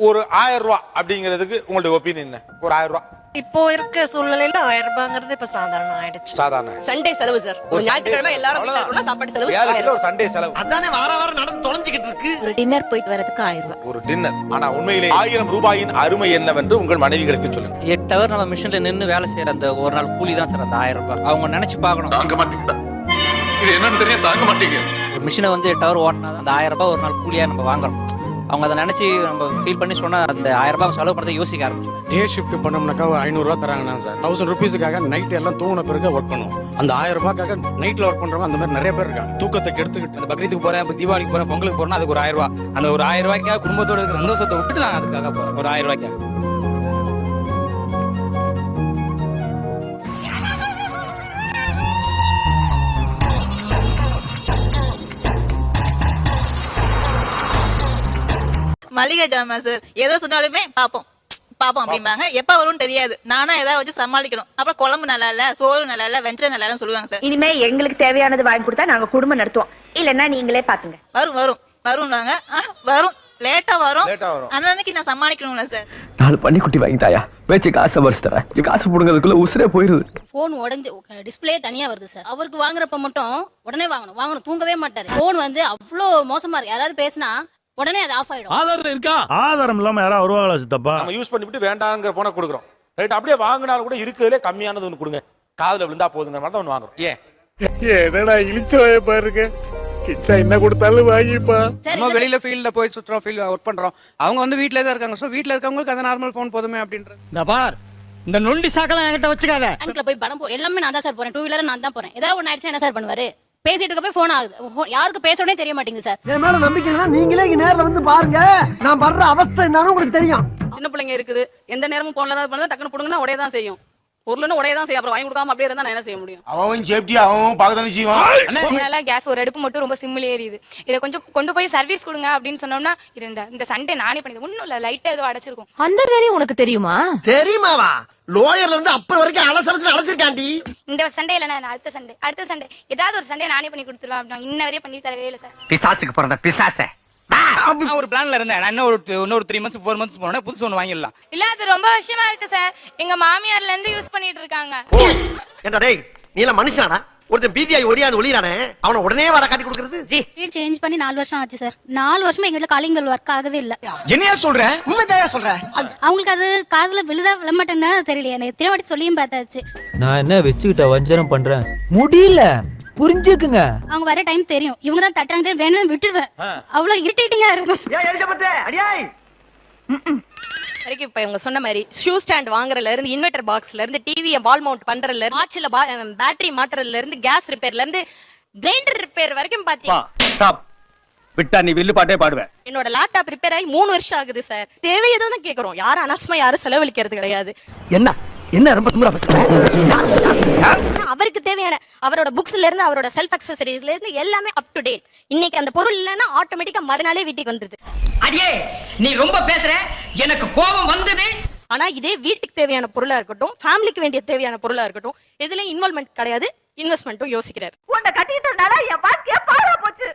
ஒரு 1000 ரூபாய் அப்படிங்கிறதுக்கு உங்களுடைய ஒப்பீனியன் என்ன? ஒரு 1000 ரூபாய் இப்போ இருக்க சூழ்நிலையில 1000 ரூபாங்கிறது இப்ப சாதாரணம் ஆயிடுச்சு. சாதாரண சண்டே செலவு சார். ஒரு ஞாயிற்றுக்கிழமை எல்லாரும் வீட்ல இருக்கணும், சாப்பாடு செலவு 1000. ஒரு சண்டே செலவு. அதானே வார வாரம் நடந்து தொலைஞ்சிக்கிட்டு இருக்கு. ஒரு டின்னர் போயிட்டு வரதுக்கு 1000 ரூபாய். ஒரு டின்னர். ஆனா உண்மையிலே 1000 ரூபாயின் அருமை என்னவென்று உங்கள் மனைவிகளுக்கு சொல்லுங்க. 8 ஹவர் நம்ம மிஷின்ல நின்னு வேலை செய்யற அந்த ஒரு நாள் கூலி தான் சார் அந்த 1000 ரூபாய். அவங்க நினைச்சு பார்க்கணும். தாங்க மாட்டீங்க. இது என்னன்னு தெரியும், தாங்க மாட்டீங்க. ஒரு மிஷினை வந்து 8 ஹவர் ஓட்டினா அந்த 1000 ரூபாய் ஒரு நாள் கூலியா நம்ம வாங்குறோம். அவங்க அதை நினைச்சு நம்ம ஃபீல் பண்ணி சொன்னா அந்த 1000 ரூபாய் செலவு பண்ணதை யோசிக்க ஆரம்பிச்சோம். டே ஷிஃப்ட் பண்ணோம்னாக்கா 500 ரூபா தராங்கன்னா சார் 1000 ருபீஸுக்காக நைட் எல்லாம் தூங்கின பிறகு ஒர்க் பண்ணுவோம். அந்த 1000 ரூபாய்க்காக நைட்ல ஒர்க் பண்றவங்க அந்த மாதிரி நிறைய பேர் இருக்காங்க. தூக்கத்தை கெடுத்துக்கிட்டு அந்த பக்ரீத்துக்கு போறேன், தீபாவளிக்கு போறேன், பொங்கலுக்கு போறேன், அதுக்கு ஒரு 1000 ரூபாய். அந்த ஒரு 1000 ரூபாய்க்காக குடும்பத்தோட இருக்கிற சந்தோஷத்தை விட்டுட்டு நான் அதுக்காக போறேன். ஒரு 1000 ரூபாய்க்காக. மளிகை ஜாமான் சார் எதை சொன்னாலுமே பாப்போம் அப்படிம்பாங்க. எப்ப வரும்னு தெரியாது. நானும் ஏதாவது வச்சு சமாளிக்கணும். அப்புறம் குழம்பு நல்லா இல்ல, சோறு நல்லா இல்ல, வெஞ்சம் நல்லா இல்லன்னு சொல்லுவாங்க சார். இனிமே எங்களுக்கு தேவையானது வாங்கி கொடுத்தா நாங்க குடும்பம் நடத்துவோம். இல்லன்னா நீங்களே பாத்துங்க. வரும்னாங்க. வரும் லேட்டா வரும். அன்னைக்கு நான் சமாளிக்கணும்ல சார். 4 பன்னிக்குட்டி வாங்கிட்டாயா வச்சு காசை வச்சு தரேன். காசு புடுங்கிறதுக்குள்ள உசுரே போயிருது. போன் உடைஞ்சு டிஸ்பிளே தனியா வருது சார். அவருக்கு வாங்குறப்ப மட்டும் உடனே வாங்கணும் தூங்கவே மாட்டாரு. போன் வந்து அவ்வளோ மோசமா இருக்கு. யாராவது பேசினா உடனே அது ஆஃப் ஆயிடும். ஆதாரம் இருக்கா? ஆதாரம் இல்லாம யாரா வருவாங்களா சித்தப்பா? நம்ம யூஸ் பண்ணிவிட்டு வேண்டாங்கிற போனை கொடுக்குறோம். ரைட், அப்படியே வாங்கினாலும் கூட இருக்கிறதுலே கம்மியானது ஒன்று கொடுங்க. காதுல விழுந்தா போதுங்கிற மாதிரி தான் ஒன்று வாங்குறோம். என்னடா இழிச்சோய பாருங்க. கிச்சா என்ன கொடுத்தாலும் வாங்கிப்பா. நம்ம வெளியில ஃபீல்ட்ல போய் சுத்துறோம், ஃபீல்ட் ஒர்க் பண்றோம். அவங்க வந்து வீட்ல தான் இருக்காங்க. சோ வீட்ல இருக்கவங்களுக்கு அந்த நார்மல் போன் போதுமே அப்படின்றது. இந்த பார், இந்த நொண்டி சாக்கெல்லாம் என்கிட்ட வச்சுக்காத. பேங்க்ல போய் பணம் எல்லாமே நான் தான் சார் போறேன். 2 வீலர் நான் தான் போறேன். ஏதாவது ஒண்ணு ஆயிடுச்சு என்ன சார் பண்ணுவாரு? பேசிட்டு இருக்க போய் போன் ஆகுது. யாருக்கு பேசணும்னே தெரிய மாட்டேங்குது சார். என் மேல நம்பிக்கை இல்லைன்னா நீங்களே இங்க நேர்ல வந்து பாருங்க. நான் படுற அவஸ்தை என்னன்னு உங்களுக்கு தெரியும். சின்ன பிள்ளைங்க இருக்குது. எந்த நேரமும் போன்ல தான் பண்ணா டக்குனு புடுங்கன்னா உடைய தான் செய்யும். பொருள்னு உடைய தான் செய்யும். அப்புறம் வாங்கி கொடுக்காம அப்படியே இருந்தா நான் என்ன செய்ய முடியும்? அவன் சேஃப்டி அவன் பாக்கதானே செய்வான். அதனால கேஸ் ஒரு அடுப்பு மட்டும் ரொம்ப சிம்மில் ஏறிது. இதை கொஞ்சம் கொண்டு போய் சர்வீஸ் கொடுங்க அப்படின்னு சொன்னோம்னா இந்த சண்டே நானே பண்ணி ஒன்னும் இல்ல, லைட்டா ஏதோ அடைச்சிருக்கும். அந்த வேலையும் உனக்கு தெரியுமா? தெரியுமாவா? லோயர்ல இருந்து அப்புறம் வரைக்கும் அலசலத்துல இந்த சண்டே இல்ல, நான் அடுத்த சண்டே ஏதாவது ஒரு சண்டே நானே பண்ணி கொடுத்துருவேன் அப்படின்னு இன்ன வரையும் பண்ணி தரவே இல்லை சார். பிசாசுக்கு பிறந்த பிசாசே. நான் ஒரு பிளான்ல இருந்தேன். நான் இன்னொரு 3 months 4 months போனா புதுசு ஒன்னு வாங்கிடலாம். இல்ல அது ரொம்ப வருஷமா இருக்கு சார். எங்க மாமியார்ல இருந்து யூஸ் பண்ணிட்டு இருக்காங்க. ஏண்டா டேய், நீ எல்லாம் மனுஷனாடா? ஒருத்தன் பீதியாய் ஒடியாது ஒளிறானே, அவனை உடனே வர காட்டி கொடுக்கிறது. வீடு சேஞ்ச் பண்ணி 4 வருஷம் ஆச்சு சார். 4 வருஷமா எங்க வீட்ல காலிங் பெல் ஒர்க் ஆகவே இல்ல. என்னையா சொல்ற? உண்மைதாயா சொல்ற? அவங்களுக்கு அது காதுல விழ மாட்டேன்னா தெரியல. எனக்கு எத்தனை வாட்டி சொல்லியும் பார்த்தாச்சு. நான் என்ன வெச்சுக்கிட்ட வஞ்சனம் பண்றேன் முடியல, புரிஞ்சுக்குங்க. அவங்க வர டைம் தெரியும். இவங்க தான் தட்டாங்க வேணும்னு விட்டுருவேன். அவ்வளவு இரிட்டேட்டிங்கா இருக்கும். ஏய் எலிஜபெத் அடியாய். வரைக்கும் இப்ப இவங்க சொன்ன மாதிரி ஷூ ஸ்டாண்ட் வாங்குறதுல இருந்து இன்வெர்டர் பாக்ஸ்ல இருந்து டிவியை வால் மவுண்ட் பண்றதுல இருந்து வாட்ச்ல பேட்டரி மாட்டுறதுல இருந்து கேஸ் ரிப்பேர்ல இருந்து கிரைண்டர் ரிப்பேர் வரைக்கும் பாத்தீங்க. ஸ்டாப். விட்டா நீ வில்லு பாட்டே பாடுவேன். என்னோட லேப்டாப் ரிப்பேர் ஆகி 3 வருஷம் ஆகுது சார். தேவையை தான் கேக்குறோம். யாரும் அனாவசியமா யாரும் செலவழிக்கிறது கிடையாது. என்ன ரொம்ப தும்ரா அவருக்கு தேவையான அவரோட புக்ஸ்ல இருந்து அவரோட செல்ஃப் அக்சசரிஸ்ல இருந்து எல்லாமே அப் டு டேட். இன்னைக்கு அந்த பொருள் இல்லைன்னா ஆட்டோமேட்டிக்கா மறுநாளே வீட்டுக்கு வந்துருது. அடியே நீ ரொம்ப பேசுற, எனக்கு கோபம் வந்தது. ஆனா இதே வீட்டுக்கு தேவையான பொருளா இருக்கட்டும், ஃபேமிலிக்கு வேண்டிய தேவையான பொருளா இருக்கட்டும், எதுலயும் இன்வால்வ்மெண்ட் கிடையாது. இன்வெஸ்ட்மெண்ட்டும் யோசிக்கிறார். உன்னை கட்டிட்டதுனால என் வாழ்க்கையே பாழா போச்சு.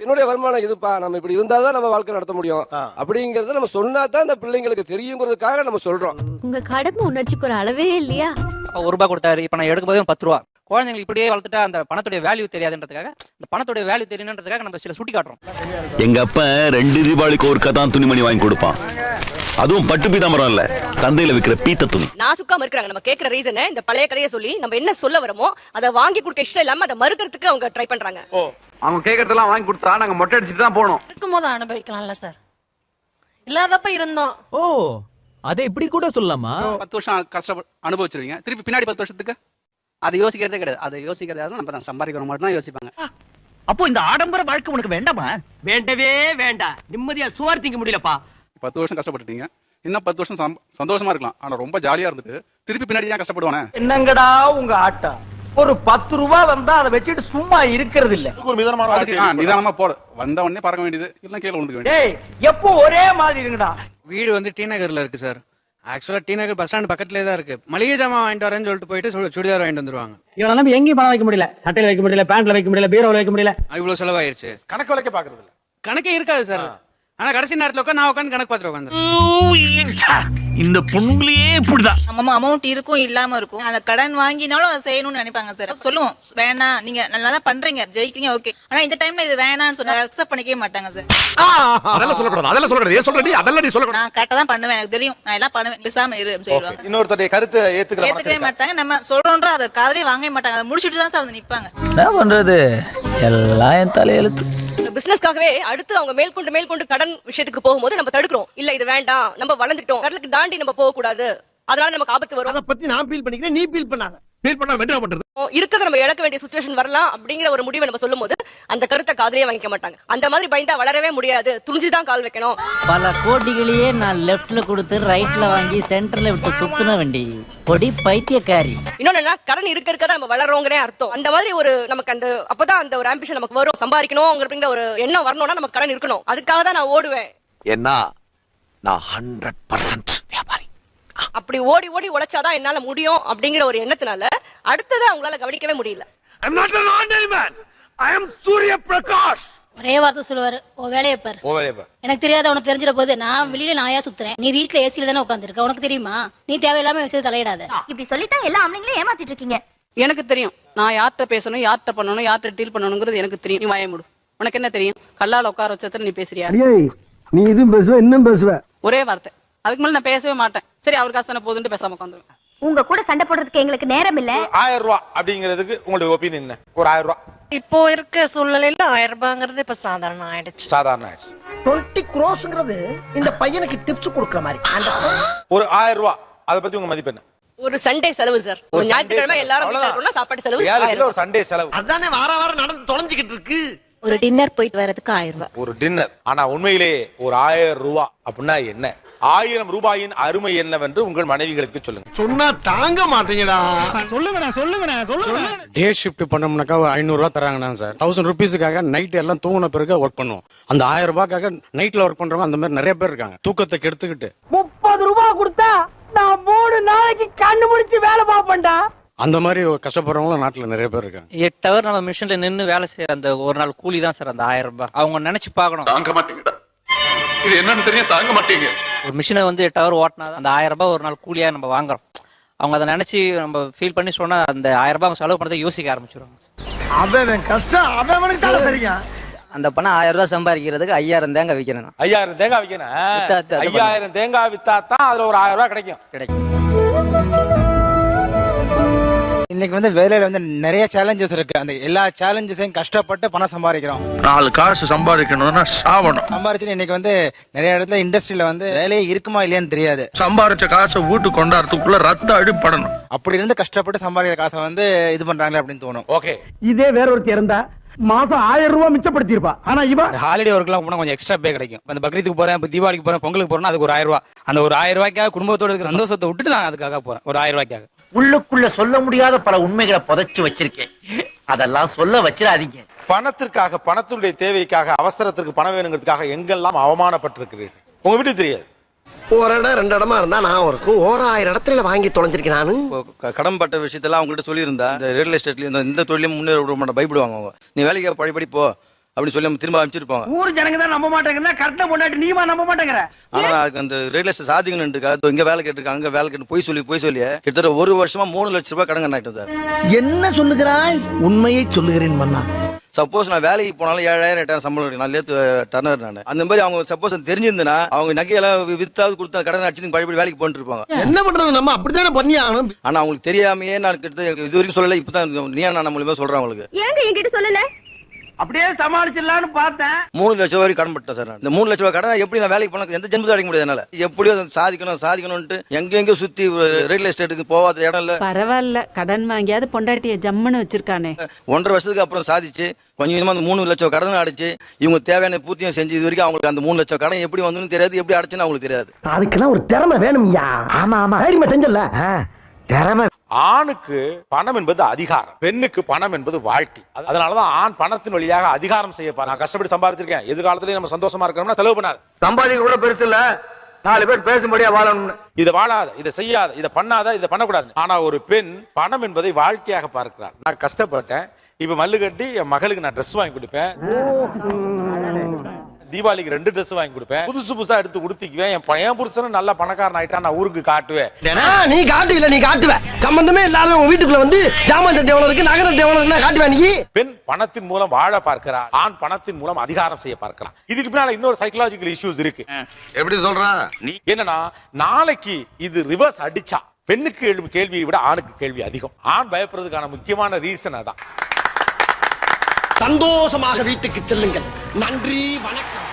என்னுடைய வருமானம் இதுப்பா, நம்ம இப்படி இருந்தாதான் நம்ம வாழ்க்கை நடத்த முடியும் அப்படிங்கறத நம்ம சொன்னாதான் அந்த பிள்ளைங்களுக்கு தெரியுங்கிறதுக்காக நம்ம சொல்றோம். உங்க கடமை உணர்ச்சிக்கு ஒரு அளவே இல்லையா? அப்ப 1 ரூபாய் கொடுத்தாரு. இப்ப நான் எடுக்கும்போது 10 ரூபாய். குழந்தைங்களுக்கு இப்படியே வளர்த்துட்டா அந்த பணத்துடைய வேல்யூ தெரியாதுன்றதுக்காக, அந்த பணத்துடைய வேல்யூ தெரியணுன்றதுக்காக நம்ம சில சுட்டி காட்டுறோம். எங்க அப்ப 2 தீபாவளிக்கு ஒருக்கா தான் துணிமணி வாங்கி கொடுப்பான். அதுவும் பட்டு பீதாமரம் இல்ல, சந்தையில விக்கிற பீத்த துணி. நான் சுக்காம இருக்காங்க. நம்ம கேக்குற ரீசன் இந்த பழைய கதையை சொல்லி நம்ம என்ன சொல்ல வரமோ அதை வாங்கி கொடுக்க இஷ்டம் இல்லாம அதை மறுக்கிறதுக்கு அவங்க ட்ரை பண்றாங்க. அவங்க கேக்குறதெல்லாம் வாங்கி கொடுத்தா நாங்க மொட்டை அடிச்சுட்டு தான் போனோம். இருக்கும்போது அனுபவிக்கலாம்ல சார். இல்லாதப்ப இருந்தோம். ஓ, அதை இப்படி கூட சொல்லலாமா? 10 வருஷம் கஷ்டப்பட்டு அனுபவிச்சிருவீங்க. திருப்பி பின்னாடி 10 வருஷத்துக்கு அதை யோசிக்கிறதே கிடையாது. அதை யோசிக்கிறதா நம்ம தான் சம்பாதிக்கிற மட்டும் தான் யோசிப்பாங்க. அப்போ இந்த ஆடம்பர வாழ்க்கை உனக்கு வேண்டாமா? வேண்டவே வேண்டாம். நிம்மதியா சுவார் திங்க முடியலப்பா. 10 வருஷம் கஷ்டப்பட்டுட்டீங்க, இன்னும் 10 வருஷம் சந்தோஷமா இருக்கலாம். ஆனா ரொம்ப ஜாலியா இருந்துட்டு திருப்பி பின்னாடி ஏன் கஷ்டப்படுவானே? என்னங்கடா உங்க ஆட்டம்? ஒரு 10 ரூபாய் வந்தா அதை வச்சுட்டு சும்மா இருக்கிறது இல்ல. ஒரு மிதமான நிதானமா போற, வந்த உடனே பறக்க வேண்டியது, இல்ல கீழே விழுந்துக்க வேண்டியது. டேய் எப்போ ஒரே மாதிரி இருங்கடா. வீடு வந்து டி நகர்ல இருக்கு சார். ஆக்சுவலா டி நகர் பஸ் ஸ்டாண்ட் பக்கத்துலயே தான் இருக்கு. மளிகை ஜாமான் வாங்கிட்டு வரேன்னு சொல்லிட்டு போயிட்டு சுடிதார் வாங்கிட்டு வந்துருவாங்க. இவன் நம்ம எங்கேயும் பணம் வைக்க முடியல, சட்டையில வைக்க முடியல, பேண்ட்ல வைக்க முடியல, பீரோல வைக்க முடியல. இவ்வளவு செலவாயிருச்சு. கணக்கு வழக்க பாக்குறது இல்ல. கணக்கே இருக்காது சார். ஆனா கடைசி நேரத்துல உட்காந்து நான் உட்காந்து கணக்கு பார்த்துட்டு உட்காந்து இந்த பொண்ணுங்களையே இப்படிதான் நம்ம அமௌண்ட் இருக்கும் இல்லாம இருக்கும் அந்த கடன் வாங்கினாலும் அதை செய்யணும்னு நினைப்பாங்க சார் சொல்லுவோம் வேணாம் நீங்க நல்லா தான் பண்றீங்க ஜெயிக்கிறீங்க ஓகே ஆனா இந்த டைம்ல இது வேணாம்னு சொன்னா அக்செப்ட் பண்ணிக்கவே மாட்டாங்க சார் அதெல்லாம் சொல்லக்கூடாது அதெல்லாம் சொல்லக்கூடாது ஏன் சொல்றடி அதெல்லாம் நீ சொல்லக்கூடாது நான் கரெக்டா தான் பண்ணுவேன் எனக்கு தெரியும் நான் எல்லாம் பண்ணுவேன் பேசாம இரு சொல்லுவாங்க இன்னொருத்தருடைய கருத்தை ஏத்துக்கவே மாட்டாங்க நம்ம சொல்றோம்ன்ற அதை காதலே வாங்கவே மாட்டாங்க அதை முடிச்சுட்டு தான் சார் வந்து நிப்பாங்க என்ன பண்றது எல்லாம் என் தலையெழுத்து. பிசினஸ்க்காகவே அடுத்து அவங்க மேற்கொண்டு கடன் விஷயத்துக்கு போகும்போது நம்ம தடுக்கிறோம் இல்ல இது வேண்டாம் நம்ம வளர்ந்துட்டோம் கடலுக்கு தாண்டி நம்ம போக கூடாது அதனால நமக்கு ஆபத்து வரும் அத பத்தி நான் ஃபீல் பண்ணிக்கிறேன் நீ ஃபீல் பண்ணாத ஃபீல் பண்ணா வெண்டா பண்றது இருக்கிறத நம்ம இழக்க வேண்டிய சிச்சுவேஷன் வரலாம் அப்படிங்கிற ஒரு முடிவை நம்ம சொல்லும்போது அந்த கருத்தை காதலே வாங்கிக்க மாட்டாங்க அந்த மாதிரி பயந்தா வளரவே முடியாது துணிஞ்சுதான் கால் வைக்கணும் பல கோடிகளையே நான் லெஃப்ட்ல கொடுத்து ரைட்ல வாங்கி சென்டர்ல விட்டு சுத்துன வண்டி பொடி பைத்தியக்காரி இன்னொன்னு கடன் இருக்க நம்ம வளரோங்கிறே அர்த்தம் அந்த மாதிரி ஒரு நமக்கு அந்த அப்பதான் அந்த ஒரு ஆம்பிஷன் நமக்கு வரும் சம்பாதிக்கணும் அப்படிங்கிற ஒரு எண்ணம் வரணும்னா நமக்கு கடன் இருக்கணும் அதுக்காக தான் நான் ஓடுவேன் என்ன நான் 100% வியாபாரி அப்படி ஓடி உழைச்சாதான் என்னால முடியும் அப்படிங்கிற ஒரு எண்ணத்தினால அடுத்ததை அவங்களால கவனிக்கவே முடியல I'm not an ordinary man. I am Surya Prakash. ஒரே வார்த்தை சொல்லுவாரு ஓ வேலையை பாரு எனக்கு தெரியாத உனக்கு தெரிஞ்சிட போது நான் வெளியில நாயா சுத்துறேன் நீ வீட்டுல ஏசில தானே உட்காந்துருக்க உனக்கு தெரியுமா நீ தேவையில்லாம விஷயத்தை தலையிடாத இப்படி சொல்லிட்டா எல்லா ஆம்பளைங்களும் ஏமாத்திட்டு இருக்கீங்க. எனக்கு தெரியும் நான் யார்கிட்ட பேசணும் யார்கிட்ட பண்ணணும் யார்கிட்ட டீல் பண்ணணுங்கிறது எனக்கு தெரியும் நீ வாய மூடு உனக்கு என்ன தெரியும் கல்லால உட்கார வச்சதுல நீ பேசுறியா நீ இதுவும் பேசுவ இன்னும் பேசுவ ஒரே வார்த்தை அதுக்கு மேல நான் பேசவே மாட்டேன் சரி அவர் காசு தானே போதுன்னு பேசாம உட்காந்துருவேன் உங்க கூட சண்டை போடுறதுக்கு எங்களுக்கு நேரம் இல்ல. 1000 ரூபாய் அப்படிங்கிறதுக்கு உங்களுடைய ஒப்பீனியன் என்ன? ஒரு 1000 ரூபாய் இப்போ இருக்க சூழ்நிலையில 1000 ரூபாங்கிறது இப்ப சாதாரணம் ஆயிடுச்சு சாதாரண ஆயிடுச்சு. 20 crores இந்த பையனுக்கு டிப்ஸ் கொடுக்குற மாதிரி ஒரு 1000 ரூபாய் அதை பத்தி உங்க மதிப்பு என்ன? ஒரு சண்டே செலவு சார் ஒரு ஞாயிற்றுக்கிழமை எல்லாரும் வீட்ல இருக்கணும்னா சாப்பாடு செலவு வேலையில ஒரு சண்டே செலவு அதானே வாரம் நடந்து தொலைஞ்சிக்கிட்டு இருக்கு. ஒரு டின்னர் போயிட்டு வரதுக்கு 1000 ரூபாய் ஒரு டின்னர். ஆனா உண்மையிலே ஒரு 1000 ரூபாய் அப்படின்னா என்ன? 1000 ரூபாயின் அருமை என்னவென்று உங்கள் மனைவிகளுக்கு சொல்லுங்க. சொன்னா தாங்க மாட்டீங்கடா. டே ஷிஃப்ட் பண்ணோம்னாக்கா 500 ரூபா தராங்கண்ணா சார். 1000 ருபீஸுக்காக நைட் எல்லாம் தூங்கின பிறகு ஒர்க் பண்ணுவோம். அந்த 1000 ரூபாய்க்காக நைட்ல ஒர்க் பண்றவங்க அந்த மாதிரி நிறைய பேர் இருக்காங்க. தூக்கத்தை கெடுத்துக்கிட்டு 30 ரூபாய் கொடுத்தா நான் 3 நாளைக்கு கண்ணு முடிச்சு வேலை பாப்பேன்டா. அந்த மாதிரி கஷ்டப்படுறவங்களும் நாட்டுல நிறைய பேர் இருக்காங்க. 8 hour நம்ம மிஷின்ல நின்று வேலை செய்யற அந்த ஒரு நாள் கூலி தான் சார் அந்த 1000 ரூபாய். அவங்க நினைச்சு பார்க்கணும். தாங்க மாட்டீங்கடா. இது என்னன்னு தெரியும் தாங்க மாட்டீங்க. ஒரு மிஷினை வந்து 8 hour ஓட்டினா அந்த 1000 ரூபாய் ஒரு நாள் கூலியா நம்ம வாங்குறோம். அவங்க அதை நினைச்சு நம்ம ஃபீல் பண்ணி சொன்னா அந்த 1000 ரூபாய் செலவு பண்ணதை யோசிக்க ஆரம்பிச்சிருவாங்க. அவன் கஷ்டம் அவனுக்கு தான் தெரியும். அந்த பணம் 1000 ரூபாய் சம்பாதிக்கிறதுக்கு 5000 தேங்காய் விற்கணும். 5000 தேங்காய் விற்கணும். 5000 தேங்காய் வித்தா தான் அதுல ஒரு 1000 ரூபாய் கிடைக்கும். இன்னைக்கு வந்து வேலையில வந்து நிறைய சேலஞ்சஸ் இருக்கு. அந்த எல்லா சேலஞ்சஸையும் கஷ்டப்பட்டு பணம் சம்பாதிக்கிறோம். 4 காசு சம்பாதிக்கணும்னா சாவணும். சம்பாரிச்சு இன்னைக்கு வந்து நிறைய இடத்துல இண்டஸ்ட்ரியில வந்து வேலையே இருக்குமா இல்லையான்னு தெரியாது. சம்பாரிச்ச காசை வீட்டுக்கு கொண்டாடுறதுக்குள்ள ரத்த அடிப்படணும். அப்படி இருந்து கஷ்டப்பட்டு சம்பாதிக்கிற காசை வந்து இது பண்றாங்களே அப்படின்னு தோணும். ஓகே. இதே வேற ஒருத்தி இருந்தா மாசம் 1000 ரூபாய் மிச்சப்படுத்திருப்பா. ஆனா இவன் ஹாலிடே ஒர்க்லாம் போனா கொஞ்சம் எக்ஸ்ட்ரா பே கிடைக்கும். அந்த பக்ரீத்துக்கு போறேன், இப்போ தீபாவளிக்கு போறேன், பொங்கலுக்கு போறேன், அதுக்கு ஒரு 1000 ரூபாய். அந்த ஒரு 1000 ரூபாய்க்காக குடும்பத்தோட இருக்கிற சந்தோஷத்தை விட்டுட்டு நான் அதுக்காக போறேன். ஒரு 1000 ரூபாய்க்காக உள்ளுக்குள்ள சொல்ல முடியாத பல உண்மைகளை புதைச்சு வச்சிருக்கேன். அதெல்லாம் சொல்ல வச்சிடாதீங்க. பணத்திற்காக பணத்தினுடைய தேவைக்காக அவசரத்திற்கு பணம் வேணுங்கிறதுக்காக எங்கெல்லாம் அவமானப்பட்டிருக்கிறீர்கள் உங்க வீட்டுக்கு தெரியாது. ஒரு இடம் 2 இடமா இருந்தா நான் இருக்கும் 1000 இடத்துல வாங்கி தொலைஞ்சிருக்கேன் நானு. கடன்பட்ட விஷயத்தெல்லாம் அவங்கள்ட்ட சொல்லியிருந்தா இந்த ரியல் எஸ்டேட்ல இந்த தொழிலும் முன்னேற விட மாட்டேன், பயப்படுவாங்க அவங்க. நீ வேலைக்கு படி போ அப்படின்னு சொல்லி நம்ம திரும்ப அனுப்பிச்சிருப்பாங்க. ஊர் ஜனங்க தான் நம்ப மாட்டேங்கிறா கரெக்டா கொண்டாட்டி நீமா நம்ப மாட்டேங்கிற. ஆனா அதுக்கு அந்த ரியல் எஸ்டேட் சாதிக்கணும்னு இங்க வேலை கேட்டிருக்காங்க, அங்க வேலை கேட்டு போய் சொல்லி கிட்டத்தட்ட 1 வருஷமா 3 லட்சம் ரூபாய் கடன் கண்டாயிட்டேன் சார். என்ன சொல்லுகிறாய்? உண்மையை சொல்லுகிறேன் மன்னா. சப்போஸ் நான் வேலைக்கு போனாலும் 7000 8000 சம்பளம் நான் லேத்து டர்னர் நான் அந்த மாதிரி அவங்க சப்போஸ் தெரிஞ்சிருந்தா அவங்க நகையெல்லாம் வித்தாவது கொடுத்த கடன் அடிச்சு பழைய வேலைக்கு போயிட்டு இருப்பாங்க. என்ன பண்றது நம்ம அப்படித்தானே பண்ணி ஆகணும். ஆனா அவங்களுக்கு தெரியாமையே நான் கிட்ட இது வரைக்கும் சொல்லல. இப்பதான் நீயா நான் மூலியமா சொல்றேன் அவங்களுக்கு. ஏங்க என்கிட்ட சொல்லல? அப்படியே சமாளிச்சிடலாம்னு பார்த்தேன். 3 லட்சம் வரைக்கும் கடன் பட்டேன் சார். இந்த 3 லட்சம் ரூபாய் கடன் எப்படி நான் வேலைக்கு போன எந்த ஜென்மத்தை அடைக்க முடியாது என்னால. எப்படியோ சாதிக்கணும்ட்டு எங்கெங்க சுத்தி ரியல் எஸ்டேட்டுக்கு போகாத இடம் இல்ல. பரவாயில்ல கடன் வாங்கியாவது பொண்டாட்டிய ஜம்முன்னு வச்சிருக்கானே. 1.5 வருஷத்துக்கு அப்புறம் சாதிச்சு கொஞ்சம் கொஞ்சமா அந்த 3 லட்சம் கடன் அடிச்சு இவங்க தேவையான பூர்த்தியும் செஞ்சு இது வரைக்கும் அவங்களுக்கு அந்த 3 லட்சம் கடன் எப்படி வந்துன்னு தெரியாது, எப்படி அடைச்சுன்னு அவங்களுக்கு தெரியாது. அதுக்கெல்லாம் ஒரு திறமை வேணும்யா. ஆமா ஆமா தைரியமா செஞ்சல. திறமை. ஆணுக்கு பணம் என்பது அதிகாரம், பெண்ணுக்கு பணம் என்பது வாழ்க்கை. அதனாலதான் ஆண் பணத்தின் வழியாக அதிகாரம் செய்யப்பாரு. நான் கஷ்டப்பட்டு சம்பாதிச்சிருக்கேன், எதிர்காலத்திலேயே நம்ம சந்தோஷமா இருக்கணும்னா செலவு பண்ணாரு. சம்பாதிக்க கூட பெருசு இல்ல, 4 பேர் பேசும்படியா வாழணும். இதை வாழாத, இதை செய்யாத, இதை பண்ணாத, இதை பண்ணக்கூடாது. ஆனா ஒரு பெண் பணம் என்பதை வாழ்க்கையாக பார்க்கிறார். நான் கஷ்டப்பட்டேன், இப்ப மல்லு கட்டி என் மகளுக்கு நான் ட்ரெஸ் வாங்கி கொடுப்பேன். தீபாவளிக்கு 2 Dress வாங்கி கொடுப்பேன், புதுசா எடுத்து கொடுத்திக்குவேன். என் பையன் புருஷனும் நல்ல பணக்காரன் ஆயிட்டா நான் ஊருக்கு காட்டுவேன். நீ காட்டுவில, நீ காட்டுவ. சம்பந்தமே இல்லாத உங்க வீட்டுக்குள்ள வந்து ஜாமான் தட்டு எவ்வளவு இருக்கு, நகரம் எவ்வளவு இருக்குன்னா காட்டுவேன் நீ. பெண் பணத்தின் மூலம் வாழ பார்க்கிறார், ஆண் பணத்தின் மூலம் அதிகாரம் செய்ய பார்க்கலாம். இதுக்கு பின்னால இன்னொரு சைக்காலஜிக்கல் இஷ்யூஸ் இருக்கு. எப்படி சொல்ற நீ? என்னன்னா, நாளைக்கு இது ரிவர்ஸ் அடிச்சா பெண்ணுக்கு எழும் கேள்வியை விட ஆணுக்கு கேள்வி அதிகம். ஆண் பயப்படுறதுக்கான முக்கியமான ரீசன் அதான். சந்தோஷமாக வீட்டுக்கு செல்லுங்கள். நன்றி, வணக்கம்.